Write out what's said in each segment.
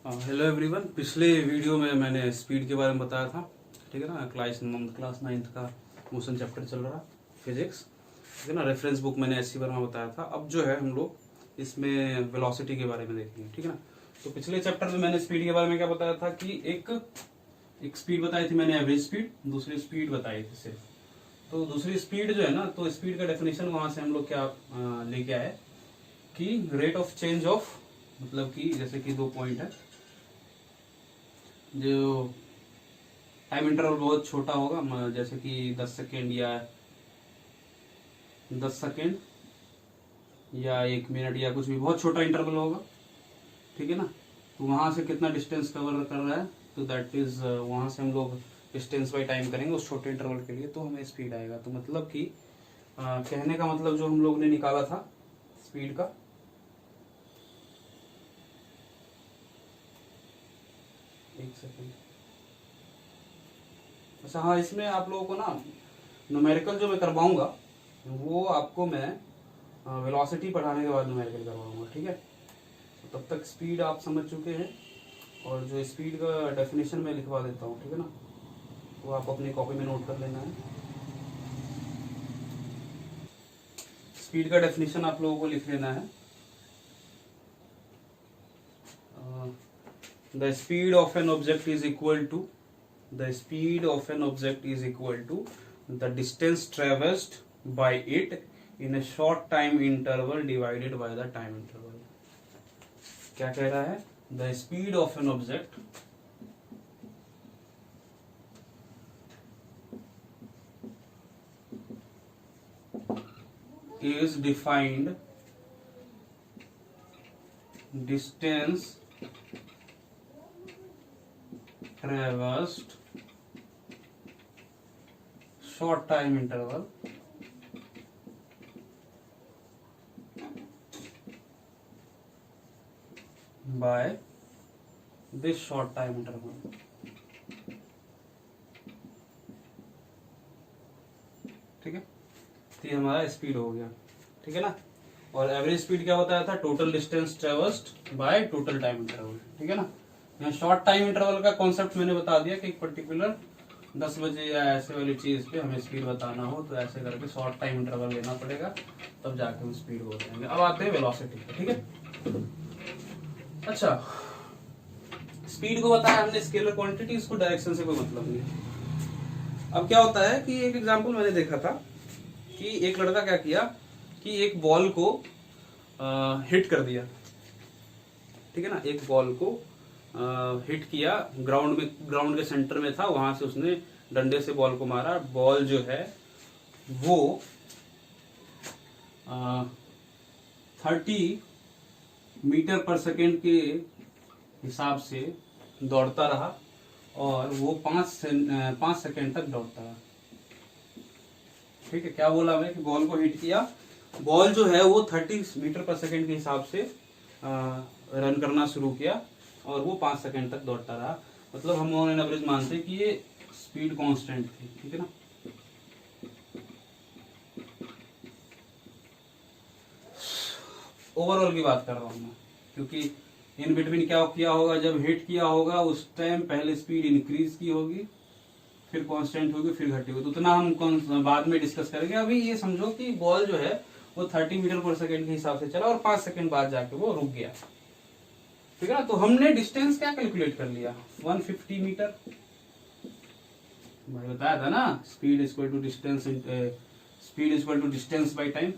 Hello everyone. पिछले video में मैंने स्पीड के बारे में बताया था, ठीक है ना। क्लास 9th का मोशन चैप्टर चल रहा फिजिक्स, ठीक है ना। रेफरेंस बुक मैंने ऐसी बार में बताया था। अब जो है हम लोग इसमें वेलोसिटी के बारे में देखेंगे, ठीक है ना। तो पिछले चैप्टर में मैंने स्पीड के बारे में क्या बताया था कि एक स्पीड बताई थी मैंने, एवरेज स्पीड, दूसरी स्पीड बताई थी सिर्फ। तो दूसरी स्पीड जो है ना, तो स्पीड का डेफिनेशन वहां से हम लोग क्या लेके आए कि रेट ऑफ चेंज ऑफ, मतलब कि जैसे कि 2 पॉइंट है, जो टाइम इंटरवल बहुत छोटा होगा, जैसे कि 10 सेकेंड या 1 मिनट या कुछ भी बहुत छोटा इंटरवल होगा, ठीक है ना। तो वहां से कितना डिस्टेंस कवर कर रहा है, तो दैट इज वहां से हम लोग डिस्टेंस बाई टाइम करेंगे उस छोटे इंटरवल के लिए, तो हमें स्पीड आएगा। तो मतलब कि कहने का मतलब जो हम लोग ने निकाला था स्पीड का, एक सेकेंड। अच्छा हाँ, इसमें आप लोगों को ना न्यूमेरिकल जो मैं करवाऊंगा वो आपको मैं वेलोसिटी पढ़ाने के बाद न्यूमेरिकल करवाऊंगा, ठीक है। तो तब तक स्पीड आप समझ चुके हैं, और जो स्पीड का डेफिनेशन मैं लिखवा देता हूँ, ठीक है ना। वो आप अपनी कॉपी में नोट कर लेना है। स्पीड का डेफिनेशन आप लोगों को लिख लेना है। The speed of an object is equal to the speed of an object is equal to the distance traversed by it in a short time interval divided by the time interval। क्या कह रहा है? The speed of an object is defined distance traversed short time interval by this short time interval, ठीक है। तो ये हमारा speed हो गया, ठीक है ना। और एवरेज स्पीड क्या बताया था? Total distance traversed by total time interval, ठीक है ना। यहाँ शॉर्ट टाइम इंटरवल का कॉन्सेप्ट मैंने बता दिया कि एक पर्टिकुलर 10 बजे या ऐसे वाली चीज पे हमें स्पीड बताना हो तो ऐसे करके शॉर्ट टाइम इंटरवल लेना पड़ेगा, तब जाके हम स्पीड बोल देंगे। अब आते हैं वेलोसिटी पे, ठीक है। अच्छा, स्पीड को बताया हमने स्केलर क्वांटिटी, इसको डायरेक्शन से कोई मतलब नहीं। अब क्या होता है कि एक एग्जांपल मैंने देखा था कि एक लड़का क्या किया कि एक बॉल को हिट कर दिया, ठीक है ना। एक बॉल को हिट किया, ग्राउंड के सेंटर में था, वहां से उसने डंडे से बॉल को मारा। बॉल जो है वो 30 मीटर पर सेकेंड के हिसाब से दौड़ता रहा, और वो 5 सेकेंड तक दौड़ता रहा, ठीक है। क्या बोला मैंने कि बॉल को हिट किया, बॉल जो है वो 30 मीटर पर सेकेंड के हिसाब से रन करना शुरू किया, और वो 5 सेकेंड तक दौड़ता रहा। मतलब हम ऑन एवरेज मानते हैं कि ये स्पीड कांस्टेंट थी, ठीक है ना। ओवरऑल की बात कर रहा हूं मैं, क्योंकि इन बिटवीन क्या किया होगा, जब हिट किया होगा उस टाइम पहले स्पीड इंक्रीज की होगी, फिर कांस्टेंट होगी, फिर घटी होगी। तो उतना हम बाद में डिस्कस करेंगे। अभी ये समझो कि बॉल जो है वो 30 मीटर पर सेकेंड के हिसाब से चला, और 5 सेकेंड बाद जाके वो रुक गया, ठीक है ना। तो हमने डिस्टेंस क्या कैलकुलेट कर लिया, 150 मीटर। भाई बताया था ना, speed equal to distance, speed equal to distance by time.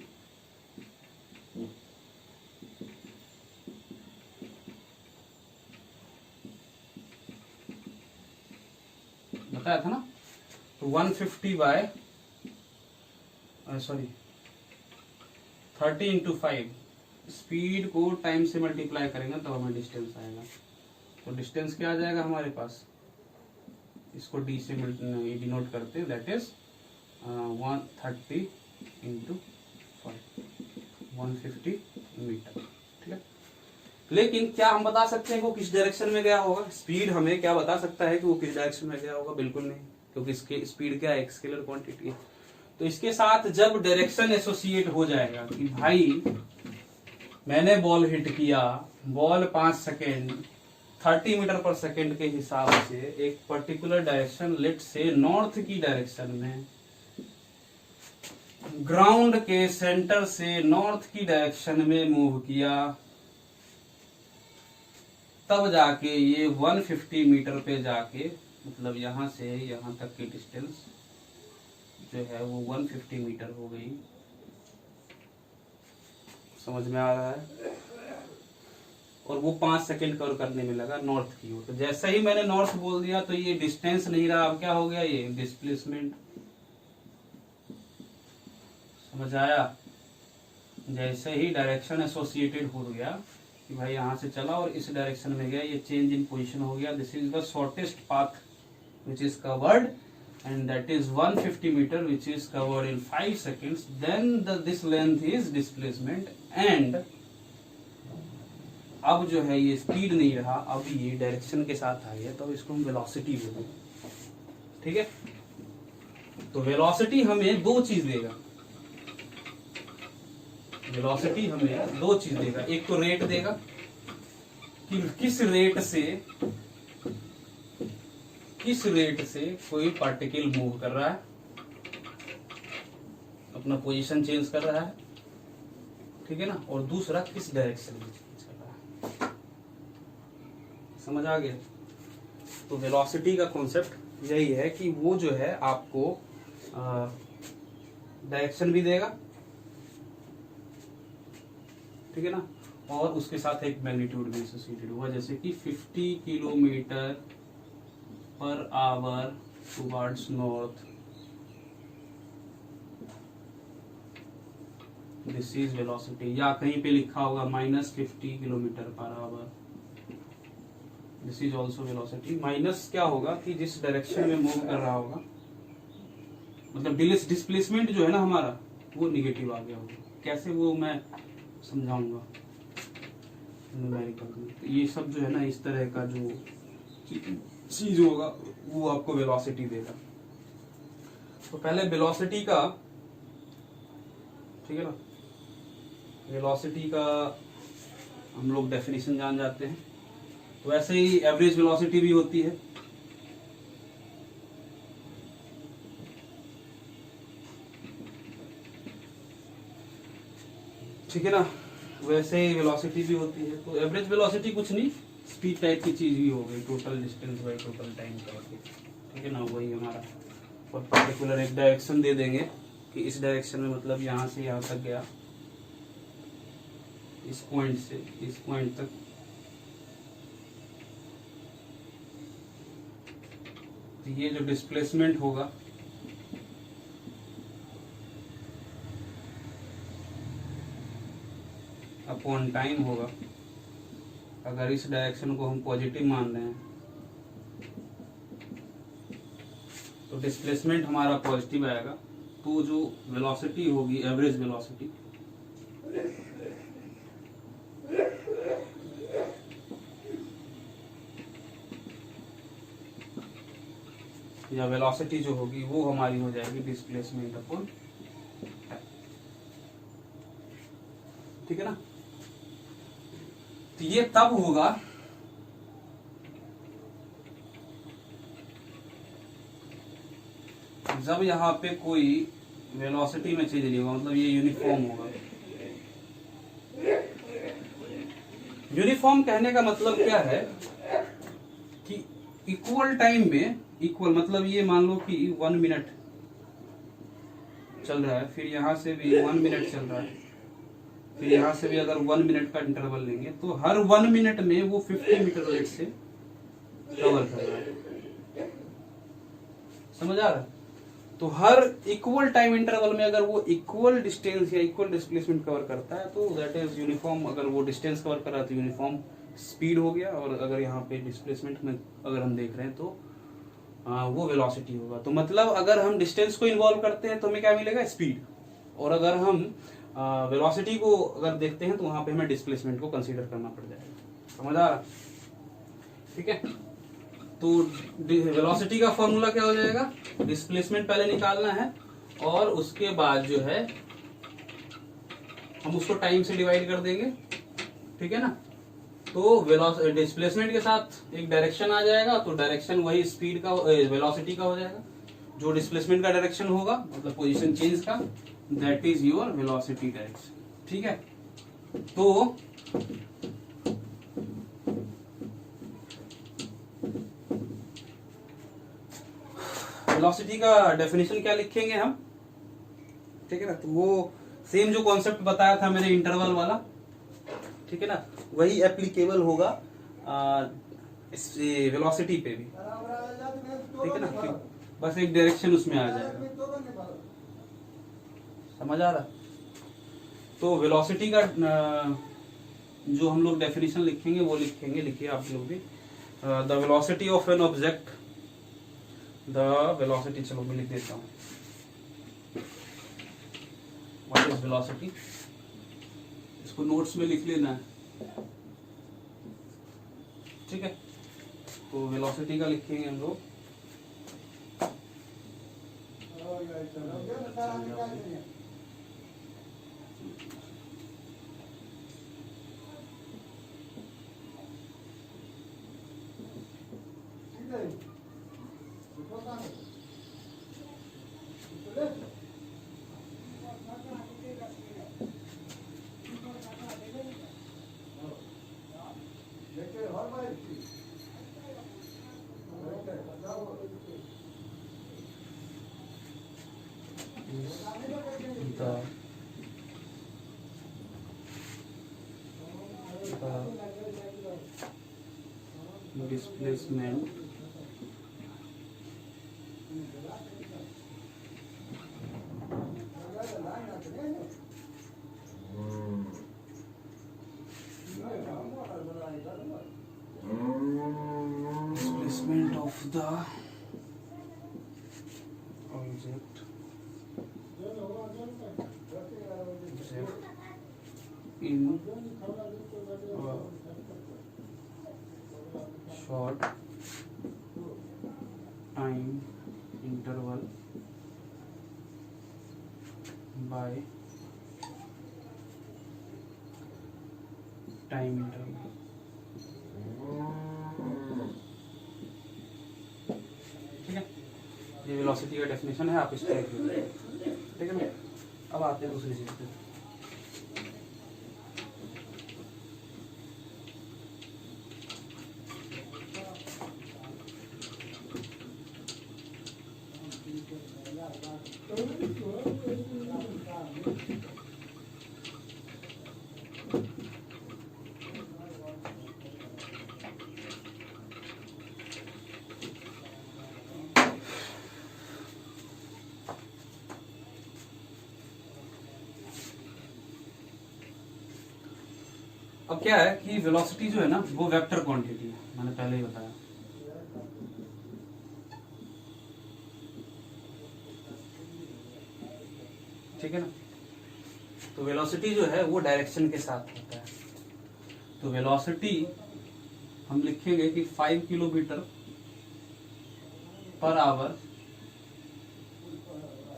बताया था ना। तो 150 बाय 30 इंटू 5, स्पीड को टाइम से मल्टीप्लाई करेंगे तो हमें डिस्टेंस आएगा। तो डिस्टेंस क्या आ जाएगा हमारे पास, इसको डी से डिनोट करते हैं, दैट इज 130 इंटू 5, 150 मीटर, ठीक है। लेकिन क्या हम बता सकते हैं कि वो किस डायरेक्शन में गया होगा? स्पीड हमें क्या बता सकता है कि वो किस डायरेक्शन में गया होगा? बिल्कुल नहीं, क्योंकि इसके स्पीड क्या है, स्केलर क्वांटिटी है। तो इसके साथ जब डायरेक्शन एसोसिएट हो जाएगा कि भाई मैंने बॉल हिट किया, बॉल 5 सेकेंड 30 मीटर पर सेकेंड के हिसाब से एक पर्टिकुलर डायरेक्शन, लेट से नॉर्थ की डायरेक्शन में, ग्राउंड के सेंटर से नॉर्थ की डायरेक्शन में मूव किया, तब जाके ये 150 मीटर पे जाके, मतलब यहां से यहां तक की डिस्टेंस जो है वो 150 मीटर हो गई। समझ में आ रहा है? और वो 5 सेकेंड कवर करने में लगा नॉर्थ की ओर। तो जैसे ही मैंने नॉर्थ बोल दिया तो ये डिस्टेंस नहीं रहा, अब क्या हो गया, ये डिस्प्लेसमेंट। समझ आया? जैसे ही डायरेक्शन एसोसिएटेड हो गया कि भाई यहां से चला और इस डायरेक्शन में गया, ये चेंज इन पोजीशन हो गया। This is the shortest path which is covered, and that is 150 meter which is covered in 5 seconds. Then this length is displacement, and अब जो है ये स्पीड नहीं रहा, अब ये डायरेक्शन के साथ आ गया, तो इसको हम वेलोसिटी बोलते हैं। ठीक है? तो वेलोसिटी हमें दो चीज देगा, वेलोसिटी हमें दो चीज देगा। एक तो रेट देगा कि किस रेट से कोई पार्टिकल मूव कर रहा है, अपना पोजीशन चेंज कर रहा है, ठीक है ना। और दूसरा किस डायरेक्शन में चेंज कर रहा है। समझ आ गया? तो वेलोसिटी का कॉन्सेप्ट यही है कि वो जो है आपको डायरेक्शन भी देगा, ठीक है ना, और उसके साथ एक मैग्नीट्यूड भी एसोसिएटेड होगा, जैसे कि 50 kilometre per hour towards north, this is velocity. या कहीं पे लिखा होगा -50 kilometre per hour, this is also velocity. Minus क्या होगा कि जिस डायरेक्शन में मूव कर रहा होगा, मतलब डिस्प्लेसमेंट जो है ना हमारा, वो निगेटिव आ गया होगा। कैसे, वो मैं समझाऊंगा न्यूमेरिकल में। ये सब जो है ना, इस तरह का जो चीज होगा वो आपको वेलोसिटी देगा। तो पहले वेलोसिटी का, ठीक है ना, वेलोसिटी का हम लोग डेफिनेशन जान जाते हैं। तो ऐसे ही एवरेज वेलोसिटी भी होती है। ठीक है ना, वैसे ही वेलोसिटी भी होती है। तो एवरेज वेलोसिटी कुछ नहीं, स्पीड टाइप की चीज ही हो गई, total distance by total time करके, ठीक है ना, वही हमारा। और पर्टिकुलर एक डायरेक्शन दे देंगे कि इस डायरेक्शन में, मतलब यहाँ से यहाँ तक गया, इस पॉइंट से इस पॉइंट तक, तो ये जो डिस्प्लेसमेंट होगा अपॉन टाइम होगा। अगर इस डायरेक्शन को हम पॉजिटिव मान रहे हैं तो डिस्प्लेसमेंट हमारा पॉजिटिव आएगा। तो जो वेलोसिटी होगी, एवरेज वेलोसिटी, या वेलोसिटी जो होगी वो हमारी हो जाएगी डिस्प्लेसमेंट अपॉन, ठीक है ना। तो ये तब होगा जब यहां पे कोई वेलोसिटी में चेंज नहीं होगा, मतलब ये यूनिफॉर्म होगा। यूनिफॉर्म कहने का मतलब क्या है कि इक्वल टाइम में, इक्वल मतलब ये मान लो कि 1 मिनट चल रहा है, फिर यहां से भी 1 मिनट चल रहा है, फिर यहां से भी अगर 1 मिनट का इंटरवल लेंगे तो हर 1 मिनट में वो 50 मीटर रेट से कवर कर रहा है। समझ आ रहा है? तो हर इक्वल टाइम इंटरवल में अगर वो इक्वल डिस्टेंस या इक्वल डिस्प्लेसमेंट कवर करता है तो दैट इज यूनिफॉर्म। अगर वो डिस्टेंस कवर कर रहा है तो यूनिफॉर्म स्पीड हो गया, और अगर यहाँ पे डिस्प्लेसमेंट में अगर हम देख रहे हैं तो वो वेलोसिटी होगा। तो मतलब अगर हम डिस्टेंस को इन्वॉल्व करते हैं तो हमें क्या मिलेगा, स्पीड। और अगर हम वेलोसिटी को अगर देखते हैं तो वहां पे हमें डिस्प्लेसमेंट को कंसीडर करना पड़ जाएगा। समझ आ रहा? ठीक है। तो वेलोसिटी का फॉर्मूला क्या हो जाएगा, डिस्प्लेसमेंट पहले निकालना है और उसके बाद जो है हम उसको टाइम से डिवाइड कर देंगे, ठीक है ना। तो डिस्प्लेसमेंट के साथ एक डायरेक्शन आ जाएगा, तो डायरेक्शन वही स्पीड का वेलोसिटी का हो जाएगा। जो डिस्प्लेसमेंट का डायरेक्शन होगा मतलब पोजीशन चेंज का, that is your velocity direction. ठीक है, तो वेलोसिटी का डेफिनेशन क्या लिखेंगे हम, ठीक है ना। तो वो सेम जो कॉन्सेप्ट बताया था मैंने इंटरवल वाला, ठीक है ना, वही एप्लीकेबल होगा इस वेलोसिटी पे भी, ठीक है ना। बस एक डायरेक्शन उसमें आ जाएगा, समझ आ रहा। तो वेलोसिटी का जो हम लोग डेफिनेशन लिखेंगे वो लिखिए आप लोग भी। The velocity of an object, the velocity, चलो मैं लिख देता हूँ, व्हाट इज वेलोसिटी, इसको नोट्स में लिख लेना है, ठीक है। तो वेलोसिटी का लिखेंगे हम लोग, displacement of the object in short time interval by time interval, ठीक है। ये वेलोसिटी का डेफिनेशन है, आप इसको लिख लीजिए, ठीक है ना। अब आते हैं दूसरी चीज पे। अब क्या है कि वेलोसिटी जो है ना वो वेक्टर क्वांटिटी है, मैंने पहले ही बताया, ठीक है ना। तो वेलोसिटी जो है वो डायरेक्शन के साथ होता है। तो वेलोसिटी हम लिखेंगे कि 5 kilometre per hour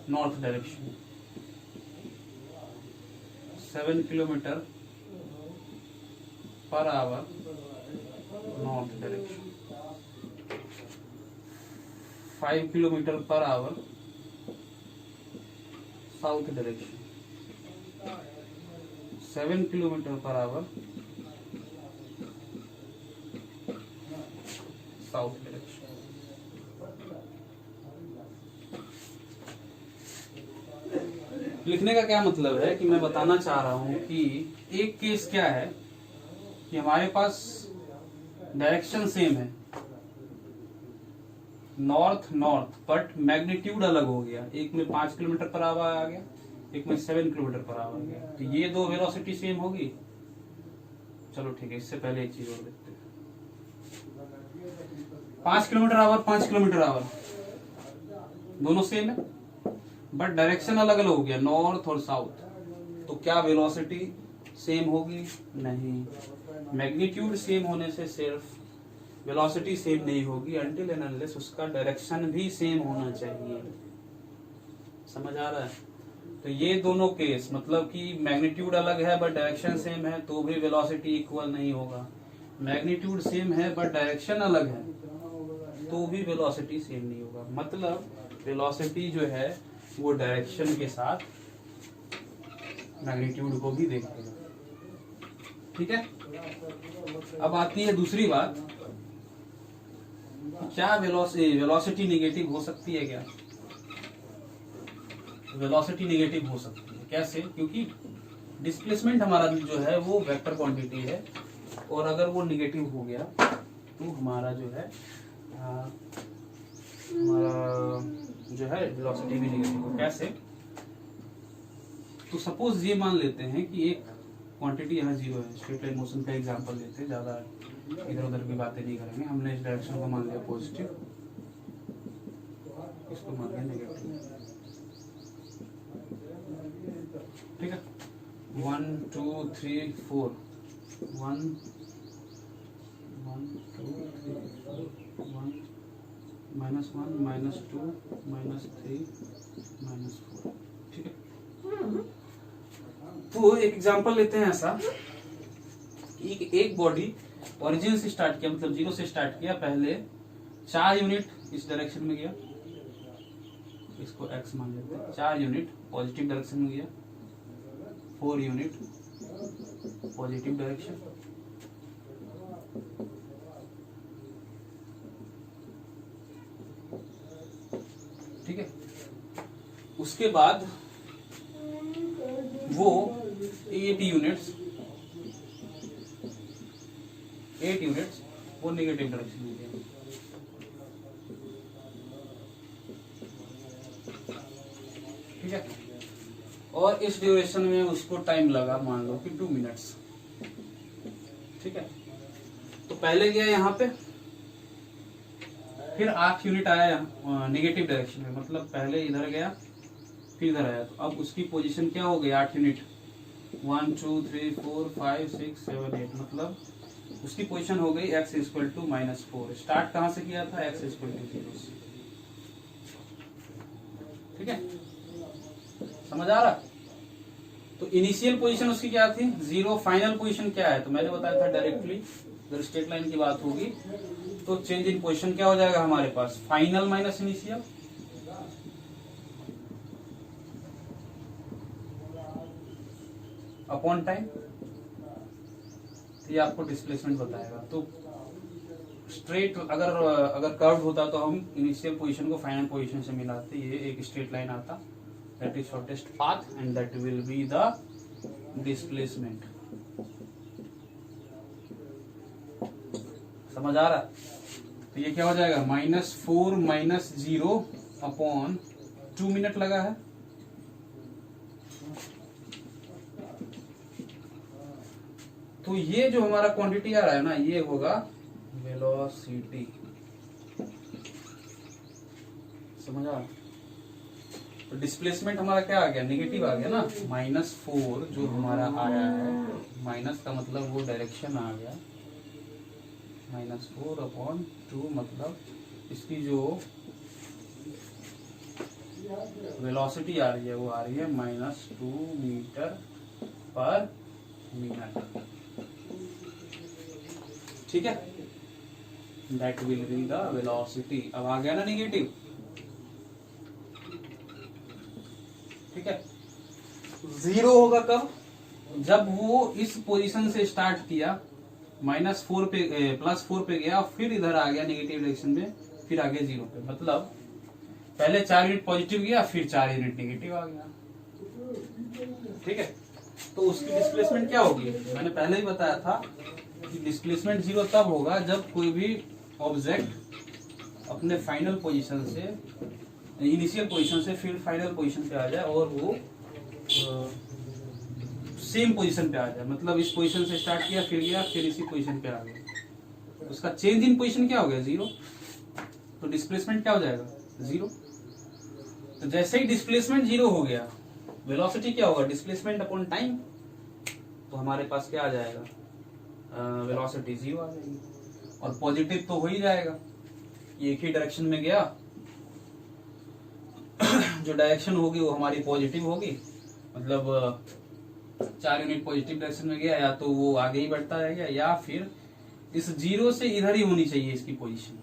north direction, 7 kilometre per hour north direction, 5 kilometre per hour south direction, 7 kilometre per hour south direction. लिखने का क्या मतलब है कि मैं बताना चाह रहा हूं कि एक केस क्या है कि हमारे पास डायरेक्शन सेम है, नॉर्थ नॉर्थ, बट मैग्नीट्यूड अलग हो गया, एक में 5 किलोमीटर पर आवर आ गया, एक में 7 किलोमीटर पर आवर आ गया। तो ये दो वेलोसिटी सेम होगी। चलो ठीक है, इससे पहले एक चीज और देखते हैं। 5 किलोमीटर आवर 5 किलोमीटर आवर दोनों सेम है, बट डायरेक्शन अलग अलग हो गया, नॉर्थ और साउथ। तो क्या वेलोसिटी सेम होगी? नहीं। मैग्नीट्यूड सेम होने से सिर्फ वेलोसिटी सेम नहीं होगी, अनटिल एंड अनलेस उसका डायरेक्शन भी सेम होना चाहिए। समझ आ रहा है? तो ये दोनों केस, मतलब कि मैग्नीट्यूड अलग है बट डायरेक्शन सेम है, तो भी वेलोसिटी इक्वल नहीं होगा। मैग्नीट्यूड सेम है बट डायरेक्शन अलग है तो भी वेलोसिटी सेम नहीं होगा। मतलब वेलोसिटी जो है वो डायरेक्शन के साथ मैग्नीट्यूड को भी देखेगा। ठीक है। अब आती है दूसरी बात, क्या वेलोसिटी नेगेटिव हो सकती है क्या? वेलोसिटी नेगेटिव हो सकती है। कैसे? क्योंकि डिस्प्लेसमेंट हमारा जो है वो वेक्टर क्वांटिटी है और अगर वो नेगेटिव हो गया तो हमारा जो है वेलोसिटी भी नेगेटिव हो। कैसे? तो सपोज ये मान लेते हैं कि एक क्वांटिटी यहाँ जीरो है। स्ट्रेट लाइन मोशन का एग्जांपल लेते हैं, ज्यादा इधर उधर की बातें नहीं करेंगे। हमने इस डायरेक्शन को मान लिया पॉजिटिव, इसको मान लिया नेगेटिव। ठीक है। 1 2 3 4 1 1 2 3 4 1 -1 -2 -3 -4। ठीक है। तो एक एग्जांपल लेते हैं ऐसा कि एक बॉडी ओरिजिन से स्टार्ट किया, मतलब जीरो से स्टार्ट किया, पहले 4 यूनिट इस डायरेक्शन में गया, इसको x मान लेते हैं। 4 यूनिट पॉजिटिव डायरेक्शन में गया, 4 यूनिट पॉजिटिव डायरेक्शन, ठीक है। उसके बाद वो 8 यूनिट्स वो नेगेटिव डायरेक्शन में गया। ठीक है। और इस ड्यूरेशन में उसको टाइम लगा मान लो कि 2 मिनट्स। ठीक है। तो पहले गया यहाँ पे, फिर 8 यूनिट आया यहाँ नेगेटिव डायरेक्शन में, मतलब पहले इधर गया फिर इधर आया। तो अब उसकी पोजीशन क्या हो गई? 8 यूनिट 1 2 3 4 5 6 7 8, मतलब उसकी पोजीशन हो गई x इक्वल टू -4। स्टार्ट कहां से किया था? x इक्वल टू 0 से। ठीक है। समझ आ रहा? तो इनिशियल पोजीशन उसकी क्या थी? 0। फाइनल पोजीशन क्या है? तो मैंने बताया था डायरेक्टली अगर स्ट्रेट लाइन की बात होगी तो चेंज इन पोजीशन क्या हो जाएगा हमारे पास? Final minus initial. Upon time. ये आपको डिस्प्लेसमेंट बताएगा। तो स्ट्रेट अगर कर्व होता तो हम इनिशियल पोजीशन को फाइनल पोजीशन से मिलाते, ये एक स्ट्रेट लाइन आता, that is shortest path and that will be the displacement. समझ आ रहा? तो ये क्या हो जाएगा? -4 -0 अपॉन 2 मिनट लगा है। तो ये जो हमारा क्वांटिटी आ रहा है ना, ये होगा वेलोसिटी। समझ आ? तो डिस्प्लेसमेंट हमारा क्या आ गया? नेगेटिव आ गया ना। -4 जो हमारा आया है, माइनस का मतलब वो डायरेक्शन आ गया, -4 अपॉन 2, मतलब इसकी जो वेलोसिटी आ रही है वो आ रही है -2 मीटर पर मिनट। ठीक है। That will be the velocity. अब आ गया ना नेगेटिव। ठीक है। 0 होगा कब? जब वो इस पोजीशन से स्टार्ट किया, -4 पे +4 पे गया, फिर इधर आ गया नेगेटिव डायरेक्शन में, फिर आगे 0 पे। मतलब पहले 4 यूनिट पॉजिटिव गया, फिर 4 यूनिट नेगेटिव आ गया। ठीक है। तो उसकी डिस्प्लेसमेंट क्या होगी? मैंने पहले ही बताया था कि डिस्प्लेसमेंट 0 तब होगा जब कोई भी ऑब्जेक्ट अपने फाइनल पोजीशन से, इनिशियल पोजीशन से फिर फाइनल पोजीशन पे आ जाए और वो सेम पोजीशन पे आ जाए। मतलब इस पोजीशन से स्टार्ट किया, फिर गया, फिर इसी पोजीशन पे आ गया। उसका चेंज इन पोजीशन क्या हो गया? 0। तो डिस्प्लेसमेंट क्या हो जाएगा? 0। तो जैसे ही डिस्प्लेसमेंट 0 हो गया, वेलोसिटी क्या होगा? Displacement upon time. तो हमारे पास क्या आ जाएगा? वेलोसिटी 0 आ जाएगी। और पॉजिटिव तो हो ही जाएगा, ये एक ही डायरेक्शन में गया, जो डायरेक्शन होगी वो हमारी पॉजिटिव होगी। मतलब 4 यूनिट पॉजिटिव डायरेक्शन में गया, या तो वो आगे ही बढ़ता रहेगा या फिर इस 0 से इधर ही होनी चाहिए इसकी पोजीशन।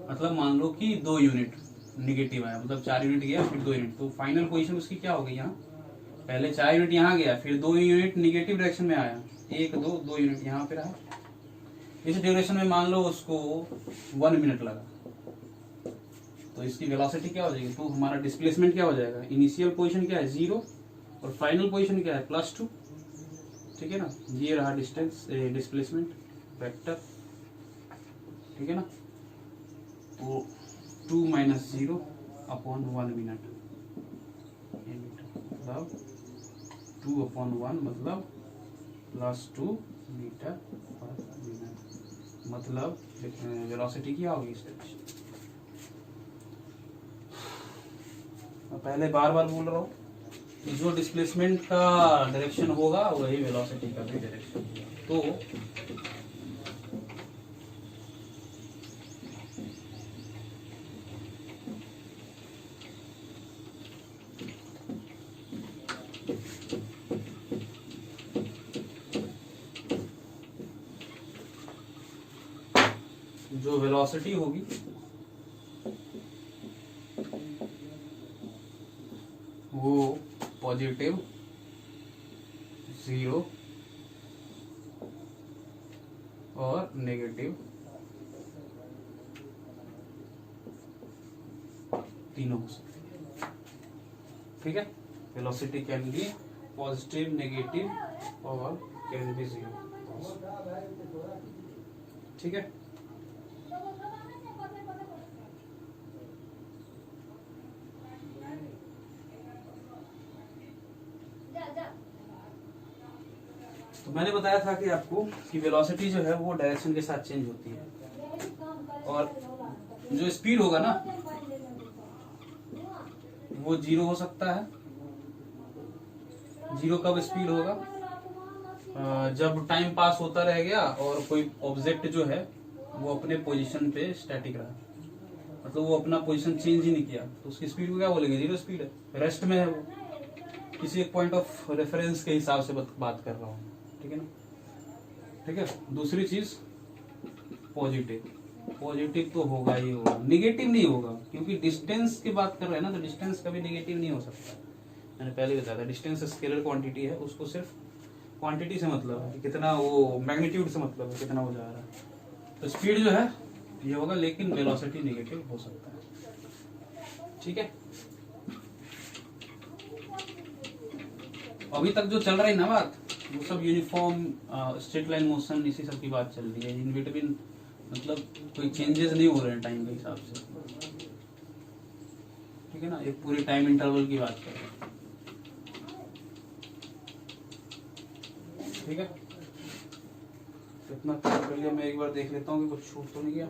मतलब मान लो कि 2 यूनिट निगेटिव आया, मतलब 4 यूनिट गया फिर 2 यूनिट, तो फाइनल पोजीशन उसकी क्या हो गई यहाँ, पहले 4 यूनिट यहाँ गया फिर 2 यूनिट निगेटिव डायरेक्शन में आया, 1 2 यूनिट यहाँ पे रहा। इस ड्यूरेशन में मान लो उसको 1 मिनट लगा, तो इसकी वेलोसिटी क्या हो जाएगी, तो हमारा डिस्प्लेसमेंट क्या हो जाएगा, इनिशियल पोजीशन क्या है 0 और फाइनल पोजीशन क्या है +2, ठीक है ना। ये रहा डिस्टेंस डिस्प्लेसमेंट वेक्टर, ठीक है ना। तो 2 - 0 अपॉन 1 मिनट, मतलब 2/1 मतलब +2 मीटर पर मिनट, मतलब वेलोसिटी क्या होगी इस डायरेक्शन। पहले बार बार बोल रहा हूँ, जो डिस्प्लेसमेंट का डायरेक्शन होगा वही वेलोसिटी का भी डायरेक्शन होगा। तो जो वेलोसिटी होगी वो पॉजिटिव 0 और नेगेटिव तीनों हो सकती है, ठीक है। Velocity can be positive, negative और कैन बी 0, ठीक है। तो मैंने बताया था कि आपको कि वेलोसिटी जो है वो डायरेक्शन के साथ चेंज होती है, और जो स्पीड होगा ना वो 0 हो सकता है। 0 कब स्पीड होगा, जब टाइम पास होता रह गया और कोई ऑब्जेक्ट जो है वो अपने पोजीशन पे स्टैटिक रहा, मतलब वो अपना पोजीशन चेंज ही नहीं किया, तो उसकी स्पीड को क्या बोलेंगे, 0 स्पीड है, रेस्ट में है वो, किसी एक पॉइंट ऑफ रेफरेंस के हिसाब से बात कर रहा हूँ, ठीक है ना। ठीक है, दूसरी चीज पॉजिटिव, पॉजिटिव तो होगा ही होगा, निगेटिव नहीं होगा, क्योंकि डिस्टेंस की बात कर रहे हैं ना, तो डिस्टेंस कभी निगेटिव नहीं हो सकता। मैंने पहले बताया था डिस्टेंस स्केलर क्वांटिटी है, उसको सिर्फ क्वांटिटी से मतलब है, कितना वो मैग्नीट्यूड से मतलब है, कितना हो जा रहा है। तो स्पीड जो है ये होगा, लेकिन वेलोसिटी नेगेटिव हो सकता है, ठीक है। अभी तक जो चल रही है ना बात, वो सब यूनिफॉर्म स्ट्रेट लाइन मोशन इसी सब की बात चल रही है, इन बिटवीन मतलब कोई चेंजेस नहीं हो रहे हैं टाइम के हिसाब से, ठीक है ना। एक पूरी टाइम इंटरवल की बात कर रहे हैं, ठीक है। इतना कर लिया, मैं एक बार देख लेता हूँ कि कुछ छूट तो नहीं गया।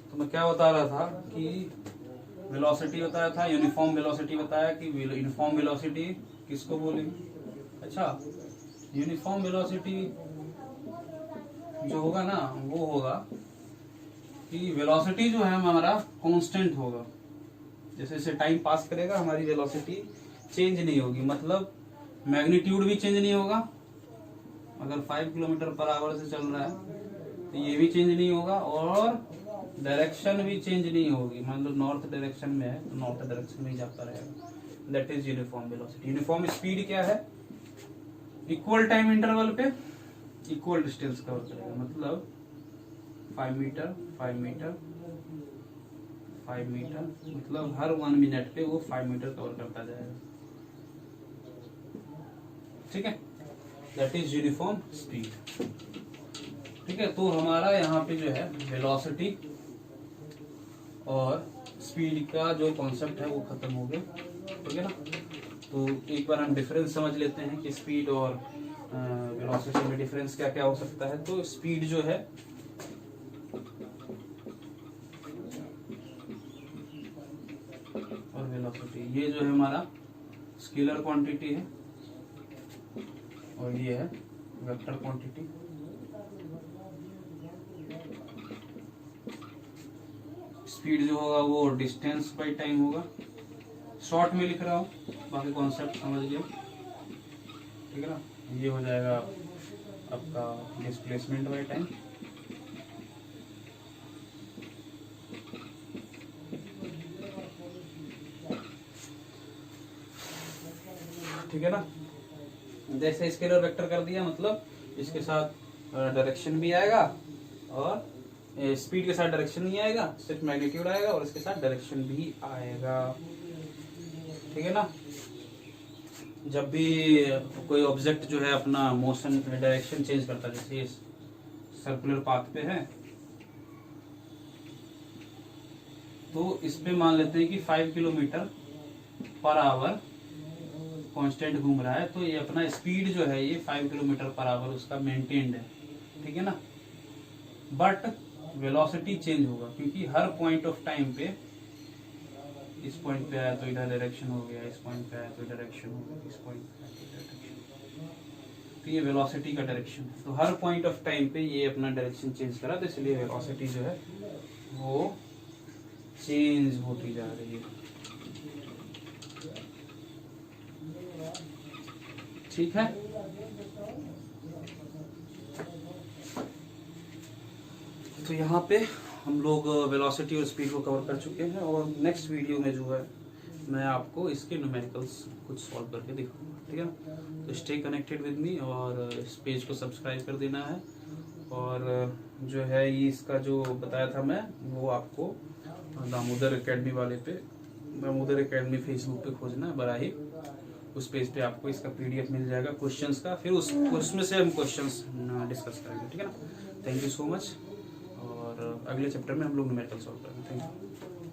तो मैं क्या बता रहा था कि वेलोसिटी बताया था, यूनिफॉर्म वेलोसिटी बताया कि यूनिफॉर्म वेलोसिटी किसको बोलेंगे। अच्छा, यूनिफॉर्म वेलोसिटी जो होगा ना वो होगा कि वेलोसिटी जो है हमारा कांस्टेंट होगा, जैसे जैसे टाइम पास करेगा हमारी वेलोसिटी चेंज नहीं होगी, मतलब मैग्नीट्यूड भी चेंज नहीं होगा। अगर 5 km/h से चल रहा है तो ये भी चेंज नहीं होगा, और डायरेक्शन भी चेंज नहीं होगी, मान लो नॉर्थ डायरेक्शन में है तो नॉर्थ डायरेक्शन में ही जाता रहेगा। That is uniform velocity. Uniform speed क्या है, इक्वल टाइम इंटरवल पे इक्वल डिस्टेंस कवर करेगा, मतलब 5 मीटर 5 मीटर 5 मीटर, मतलब हर 1 मिनट पे वो 5 मीटर कवर करता जाएगा, ठीक है। दैट इज यूनिफॉर्म स्पीड, ठीक है। तो हमारा यहाँ पे जो है वेलोसिटी और स्पीड का जो कॉन्सेप्ट है वो खत्म हो गया, ठीक है ना। तो एक बार हम डिफरेंस समझ लेते हैं कि स्पीड और वेलोसिटी में डिफरेंस क्या क्या हो सकता है। तो स्पीड जो है वेलोसिटी, ये जो है हमारा स्केलर क्वांटिटी है और ये है वेक्टर क्वांटिटी। स्पीड जो होगा वो डिस्टेंस बाई टाइम होगा। शॉर्ट में लिख रहा हूँ, बाकी कॉन्सेप्ट समझ गए, ठीक है ना। ये हो जाएगा आपका डिस्प्लेसमेंट बाई टाइम। ठीक है ना। जैसे स्केलर वेक्टर कर दिया, मतलब इसके साथ डायरेक्शन भी आएगा और स्पीड के साथ डायरेक्शन नहीं आएगा, सिर्फ मैग्नीट्यूड आएगा और इसके साथ डायरेक्शन भी आएगा। ठीक है ना। जब भी कोई ऑब्जेक्ट जो है अपना मोशन डायरेक्शन चेंज करता है, जैसे इस सर्कुलर पाथ पे है तो इस पे मान लेते हैं कि 5 किलोमीटर पर आवर कांस्टेंट घूम रहा है, तो ये अपना स्पीड जो है ये 5 किलोमीटर पर आवर उसका मेंटेन्ड है। ठीक है ना। बट वेलोसिटी चेंज होगा, क्योंकि हर पॉइंट ऑफ टाइम पे, इस पॉइंट पे आया तो इधर डायरेक्शन हो गया, इस पॉइंट पे आया तो डायरेक्शन हो गया, इस पॉइंट पे आया तो डायरेक्शन। तो ये वेलोसिटी का डायरेक्शन है। तो हर पॉइंट ऑफ टाइम पे ये अपना डायरेक्शन चेंज करा, तो इसलिए वेलोसिटी जो है वो चेंज होती जा रही है। ठीक है। तो यहाँ पे हम लोग वेलोसिटी और स्पीड को कवर कर चुके हैं और नेक्स्ट वीडियो में जो है मैं आपको इसके न्यूमेरिकल्स कुछ सॉल्व करके दिखाऊंगा। ठीक है ना। तो स्टे कनेक्टेड विद मी और इस पेज को सब्सक्राइब कर देना है। और जो है ये इसका जो बताया था मैं, वो आपको दामोदर एकेडमी वाले पे, दामोदर एकेडमी फेसबुक पे खोजना है बराही, उस पेज पे आपको इसका PDF मिल जाएगा क्वेश्चंस का, फिर उसमें से हम क्वेश्चंस डिस्कस करेंगे। ठीक है ना। Thank you so much. और अगले चैप्टर में हम लोग न्यूमेरिकल सॉल्व करेंगे। Thank you.